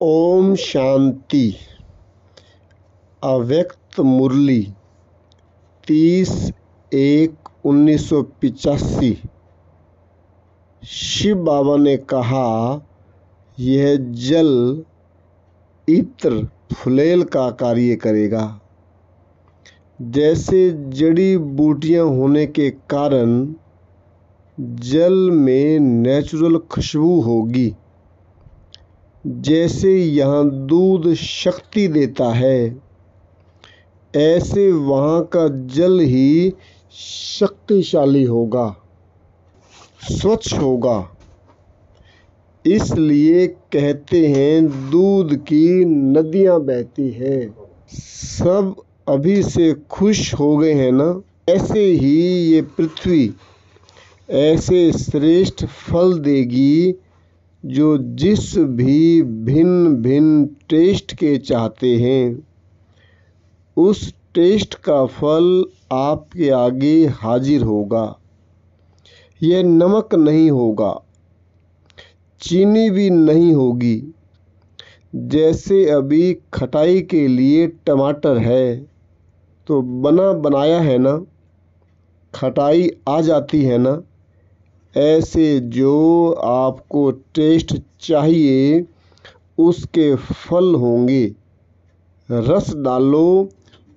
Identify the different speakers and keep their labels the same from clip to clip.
Speaker 1: ओम शांति। अव्यक्त मुरली 30/1/1985। शिव बाबा ने कहा, यह जल इत्र फुलेल का कार्य करेगा। जैसे जड़ी बूटियां होने के कारण जल में नेचुरल खुशबू होगी, जैसे यहाँ दूध शक्ति देता है, ऐसे वहाँ का जल ही शक्तिशाली होगा, स्वच्छ होगा। इसलिए कहते हैं दूध की नदियाँ बहती हैं। सब अभी से खुश हो गए हैं ना। ऐसे ही ये पृथ्वी ऐसे श्रेष्ठ फल देगी जो जिस भी भिन्न भिन्न टेस्ट के चाहते हैं, उस टेस्ट का फल आपके आगे हाजिर होगा। यह नमक नहीं होगा, चीनी भी नहीं होगी। जैसे अभी खटाई के लिए टमाटर है तो बना बनाया है ना, खटाई आ जाती है ना। ऐसे जो आपको टेस्ट चाहिए उसके फल होंगे। रस डालो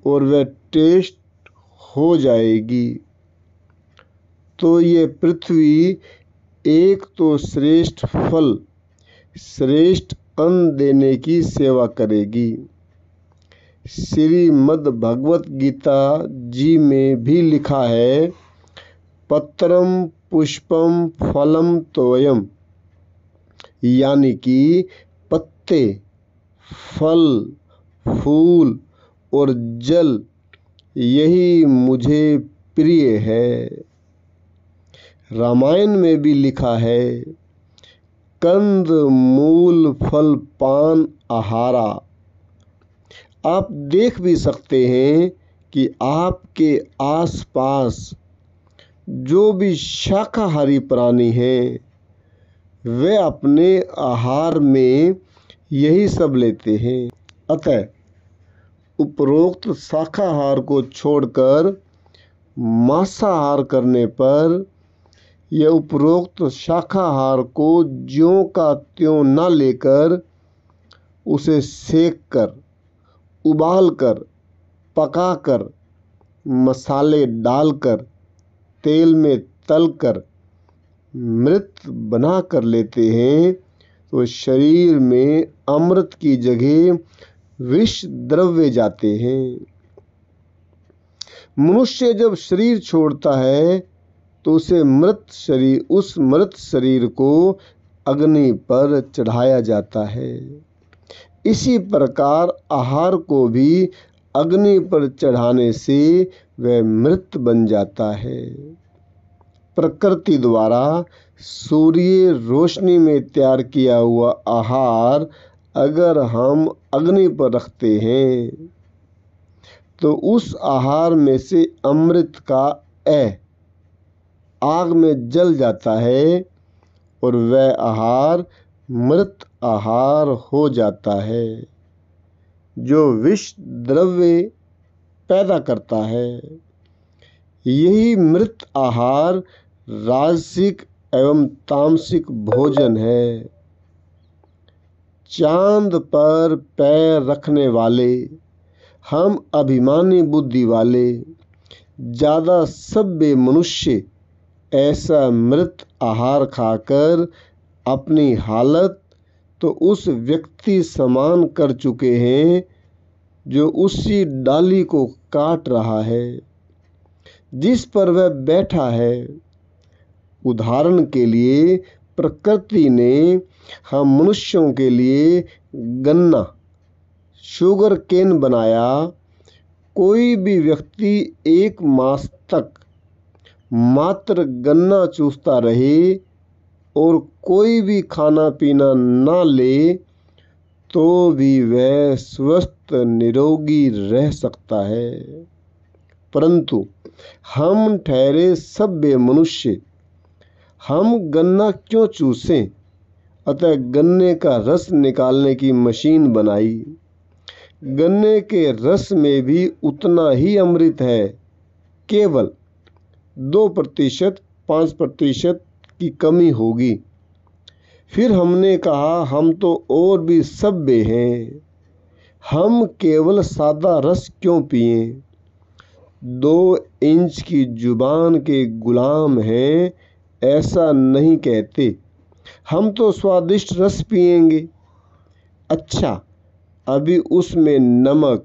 Speaker 1: और वह टेस्ट हो जाएगी। तो ये पृथ्वी एक तो श्रेष्ठ फल, श्रेष्ठ अन्न देने की सेवा करेगी। श्रीमद् भगवत गीता जी में भी लिखा है, पत्रम पुष्पम फलम तोयम, यानी कि पत्ते, फल, फूल और जल यही मुझे प्रिय है। रामायण में भी लिखा है, कंद मूल फल पान आहारा। आप देख भी सकते हैं कि आपके आसपास जो भी शाकाहारी प्राणी हैं, वे अपने आहार में यही सब लेते हैं। अतः उपरोक्त शाकाहार को छोड़कर मांसाहार करने पर यह उपरोक्त शाकाहार को ज्यों का त्यों न लेकर उसे सेक कर, उबाल कर, पकाकर, मसाले डालकर, तेल में तलकर मृत बना कर लेते हैं, तो शरीर में अमृत की जगह विष द्रव्य जाते हैं। मनुष्य जब शरीर छोड़ता है तो उस मृत शरीर को अग्नि पर चढ़ाया जाता है। इसी प्रकार आहार को भी अग्नि पर चढ़ाने से वह मृत बन जाता है। प्रकृति द्वारा सूर्य रोशनी में तैयार किया हुआ आहार अगर हम अग्नि पर रखते हैं तो उस आहार में से अमृत का आग में जल जाता है और वह आहार मृत आहार हो जाता है, जो विष द्रव्य पैदा करता है। यही मृत आहार राजसिक एवं तामसिक भोजन है। चांद पर पैर रखने वाले, हम अभिमानी बुद्धि वाले, ज़्यादा सभ्य मनुष्य ऐसा मृत आहार खाकर अपनी हालत तो उस व्यक्ति समान कर चुके हैं जो उसी डाली को काट रहा है जिस पर वह बैठा है। उदाहरण के लिए प्रकृति ने हम मनुष्यों के लिए गन्ना, शुगर केन बनाया। कोई भी व्यक्ति 1 मास तक मात्र गन्ना चूसता रहे और कोई भी खाना पीना ना ले तो भी वह स्वस्थ निरोगी रह सकता है। परंतु हम ठहरे सभ्य मनुष्य, हम गन्ना क्यों चूसें? अतः गन्ने का रस निकालने की मशीन बनाई। गन्ने के रस में भी उतना ही अमृत है, केवल 2%, 5% की कमी होगी। फिर हमने कहा, हम तो और भी सभ्य हैं, हम केवल सादा रस क्यों पिएं? 2 इंच की जुबान के गुलाम हैं, ऐसा नहीं कहते। हम तो स्वादिष्ट रस पिएंगे। अच्छा, अभी उसमें नमक,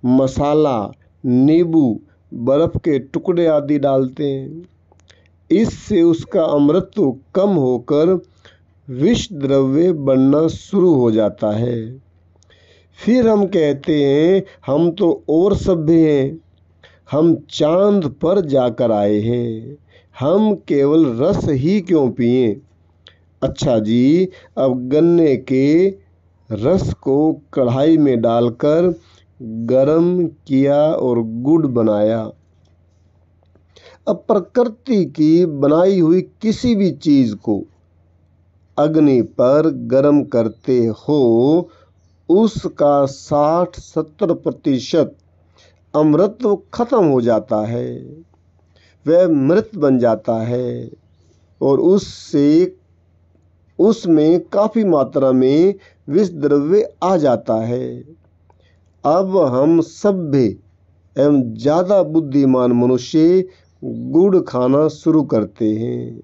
Speaker 1: मसाला, नींबू, बर्फ के टुकड़े आदि डालते हैं। इससे उसका अमृतत्व कम होकर विष द्रव्य बनना शुरू हो जाता है। फिर हम कहते हैं, हम तो और सभ्य हैं, हम चांद पर जाकर आए हैं, हम केवल रस ही क्यों पिएं? अच्छा जी, अब गन्ने के रस को कढ़ाई में डालकर गरम किया और गुड़ बनाया। अब प्रकृति की बनाई हुई किसी भी चीज को अग्नि पर गरम करते हो, उसका 60-70% अमृतत्व खत्म हो जाता है, वह मृत बन जाता है और उसमें काफी मात्रा में विष द्रव्य आ जाता है। अब हम सभ्य एवं ज्यादा बुद्धिमान मनुष्य गुड़ खाना शुरू करते हैं।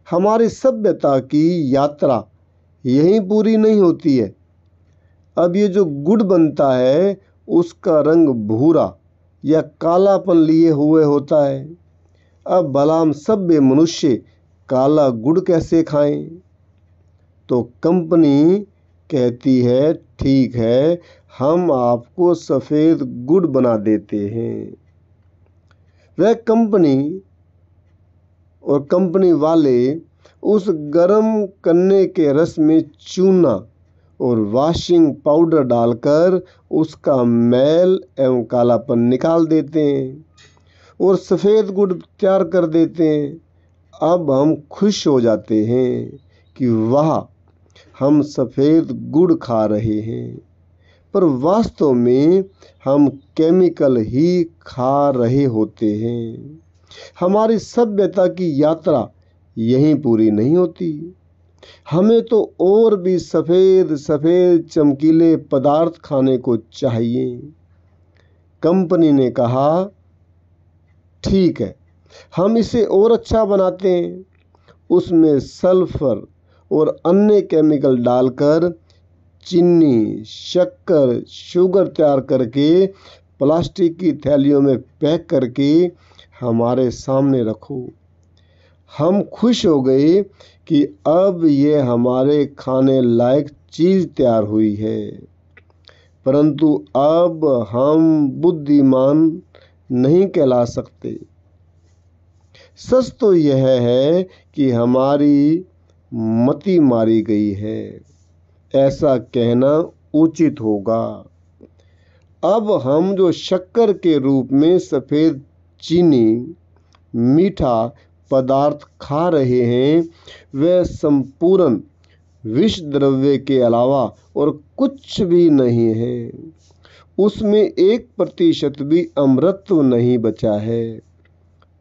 Speaker 1: हमारी सभ्यता की यात्रा यहीं पूरी नहीं होती है। अब ये जो गुड़ बनता है, उसका रंग भूरा या कालापन लिए हुए होता है। अब भला हम सभ्य मनुष्य काला गुड़ कैसे खाएं? तो कंपनी कहती है, ठीक है, हम आपको सफेद गुड़ बना देते हैं। वह कंपनी और कंपनी वाले उस गरम करने के रस में चूना और वॉशिंग पाउडर डालकर उसका मैल एवं कालापन निकाल देते हैं और सफ़ेद गुड़ तैयार कर देते हैं। अब हम खुश हो जाते हैं कि वाह, हम सफ़ेद गुड़ खा रहे हैं, पर वास्तव में हम केमिकल ही खा रहे होते हैं। हमारी सभ्यता की यात्रा यहीं पूरी नहीं होती। हमें तो और भी सफ़ेद सफ़ेद चमकीले पदार्थ खाने को चाहिए। कंपनी ने कहा, ठीक है, हम इसे और अच्छा बनाते हैं। उसमें सल्फर और अन्य केमिकल डालकर चीनी, शक्कर, शुगर तैयार करके प्लास्टिक की थैलियों में पैक करके हमारे सामने रखो। हम खुश हो गए कि अब ये हमारे खाने लायक चीज़ तैयार हुई है। परंतु अब हम बुद्धिमान नहीं कहला सकते। सच तो यह है कि हमारी मति मारी गई है, ऐसा कहना उचित होगा। अब हम जो शक्कर के रूप में सफ़ेद चीनी, मीठा पदार्थ खा रहे हैं, वह संपूर्ण विष द्रव्य के अलावा और कुछ भी नहीं है। उसमें 1% भी अमृतत्व नहीं बचा है।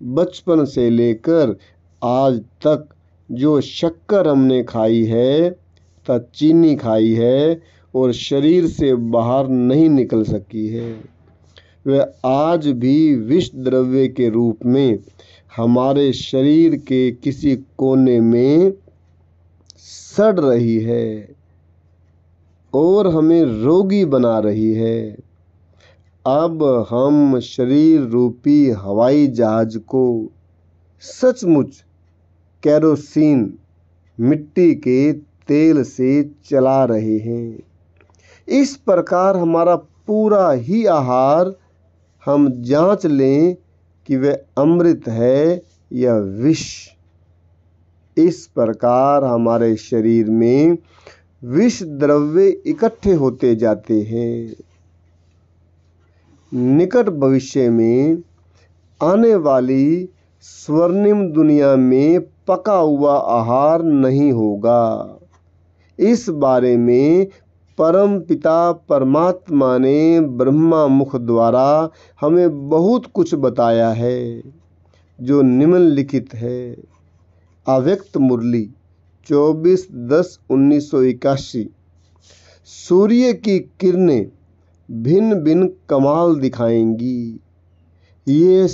Speaker 1: बचपन से लेकर आज तक जो शक्कर हमने खाई है तथा चीनी खाई है और शरीर से बाहर नहीं निकल सकी है, वह आज भी विष द्रव्य के रूप में हमारे शरीर के किसी कोने में सड़ रही है और हमें रोगी बना रही है। अब हम शरीर रूपी हवाई जहाज को सचमुच केरोसिन, मिट्टी के तेल से चला रहे हैं। इस प्रकार हमारा पूरा ही आहार हम जांच लें कि वह अमृत है या विष। इस प्रकार हमारे शरीर में विष द्रव्य इकट्ठे होते जाते हैं। निकट भविष्य में आने वाली स्वर्णिम दुनिया में पका हुआ आहार नहीं होगा। इस बारे में परम पिता परमात्मा ने ब्रह्मा मुख द्वारा हमें बहुत कुछ बताया है, जो निम्नलिखित है। अव्यक्त मुरली 24/10/1981। सूर्य की किरणें भिन्न भिन्न कमाल दिखाएंगी। ये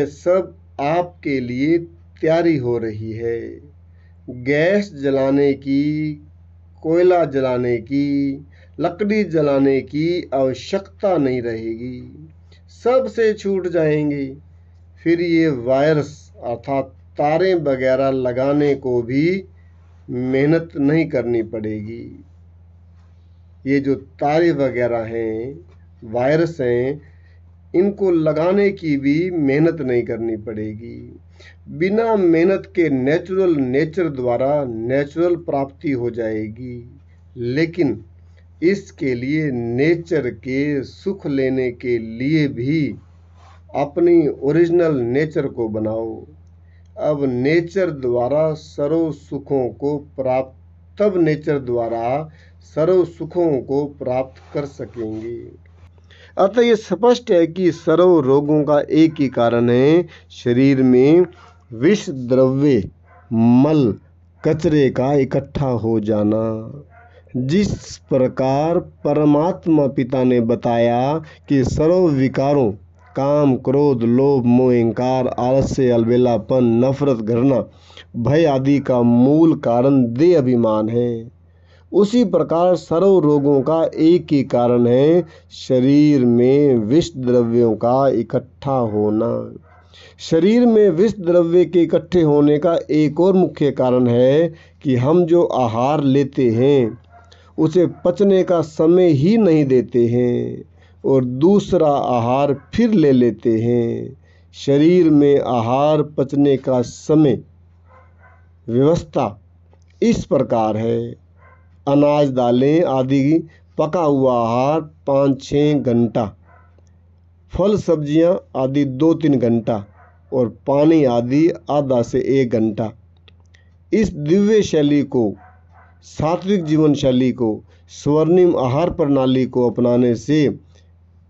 Speaker 1: सब आपके लिए तैयारी हो रही है। गैस जलाने की, कोयला जलाने की, लकड़ी जलाने की आवश्यकता नहीं रहेगी, सब से छूट जाएंगे। फिर ये वायर्स अर्थात तारें वगैरह लगाने को भी मेहनत नहीं करनी पड़ेगी। ये जो तारे वगैरह हैं, वायरस हैं, इनको लगाने की भी मेहनत नहीं करनी पड़ेगी। बिना मेहनत के नेचुरल नेचर द्वारा नेचुरल प्राप्ति हो जाएगी। लेकिन इसके लिए नेचर के सुख लेने के लिए भी अपनी ओरिजिनल नेचर को बनाओ। अब नेचर द्वारा सर्व सुखों को प्राप्त तब नेचर द्वारा सर्व सुखों को प्राप्त कर सकेंगे। अतः ये स्पष्ट है कि सर्व रोगों का एक ही कारण है, शरीर में विष द्रव्य मल कचरे का इकट्ठा हो जाना। जिस प्रकार परमात्मा पिता ने बताया कि सर्व विकारों काम, क्रोध, लोभ, मोह, अहंकार, आलस्य, अलबेलापन, नफरत, घृणा, भय आदि का मूल कारण देह अभिमान है, उसी प्रकार सर्व रोगों का एक ही कारण है, शरीर में विष द्रव्यों का इकट्ठा होना। शरीर में विष द्रव्य के इकट्ठे होने का एक और मुख्य कारण है कि हम जो आहार लेते हैं उसे पचने का समय ही नहीं देते हैं और दूसरा आहार फिर ले लेते हैं। शरीर में आहार पचने का समय व्यवस्था इस प्रकार है। अनाज, दालें आदि पका हुआ आहार 5-6 घंटा, फल सब्जियां आदि 2-3 घंटा और पानी आदि आधा से 1 घंटा। इस दिव्य शैली को, सात्विक जीवन शैली को, स्वर्णिम आहार प्रणाली को अपनाने से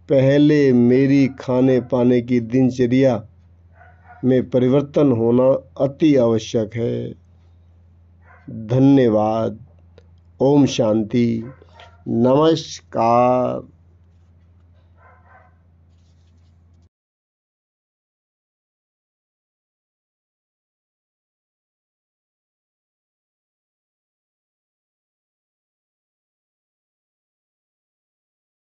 Speaker 1: पहले मेरी खाने पाने की दिनचर्या में परिवर्तन होना अति आवश्यक है। धन्यवाद। ओम शांति। नमस्कार।